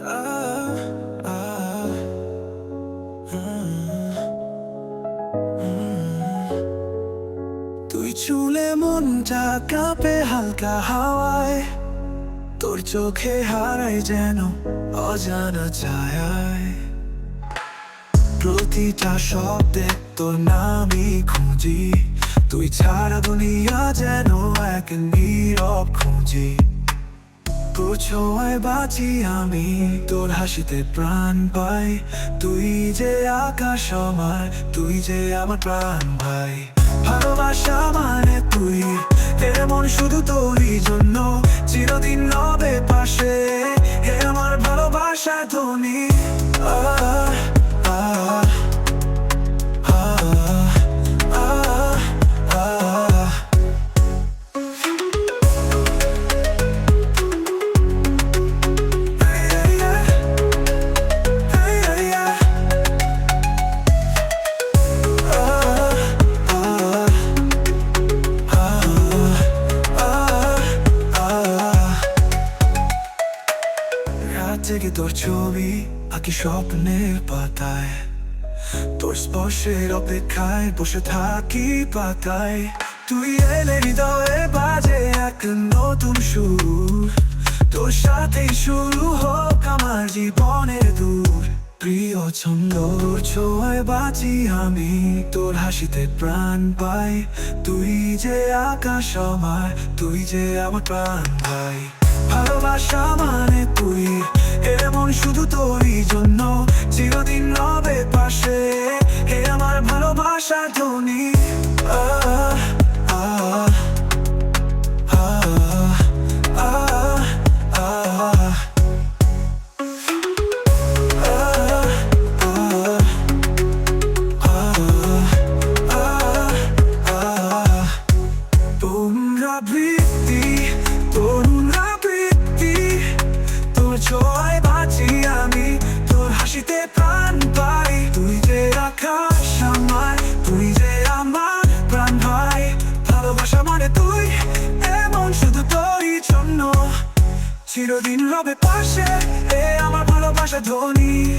আহ, আহ, হুম, হুম। তুই চুলে মনটা কাঁপে হালকা হাওয়ায়, তোর চোখে হারাই যেন অজানা ছায়ায়। প্রতিটা শব্দে তোর নামই খুঁজি, তুই ছাড়া দুনিয়া যেন এক নীরব খুঁজি। তোর ছোঁয়ায় বাঁচি আমি, তোর হাসিতে প্রাণ পাই। তুই যে আকাশ আমার, তুই যে আমার প্রাণ ভাই। ভালোবাসা মানে তুই, এমন শুধু তোরই জন্য চিরদিন রবে পাশে। হে আমার ভালোবাসা ধ্বনি। আহ, আহ, আহ, আহ, আহ। রাত থেকে তোর ছবি আঁকি স্বপ্নের পাতায়, তোর স্পর্শের অপেক্ষায় বসে থাকি পাতায়। তুই এলে হৃদয়ে বাজে এক নতুন সুর, তোর সাথেই শুরু হোক আমার জীবনের দূর। প্রিয় ছন্দ তোর ছোঁয়ায় বাঁচি আমি, তোর হাসিতে প্রাণ পাই। তুই যে আকাশ আমার, তুই যে আমার প্রাণ ভাই। ভালোবাসা মানে তুই, এমন শুধু তোরই জন্য চিরদিন রবে পাশে। হে আমার ভালোবাসা ধ্বনি। আহ, আহ, আহ, আহ, আহ। পুনরাবৃত্তি, পুনরাবৃত্তি, তোর ছোঁয়ায় বাঁচি আমি, তোর হাসিতে প্রাণ পাই। তুই যে আকাশ আমার, তুই যে আমার প্রাণ ভাই। ভালোবাসা মানে তুই, এমন শুধু তোরই জন্য চিরদিন রবে পাশে। এ আমার ভালোবাসা ধ্বনি।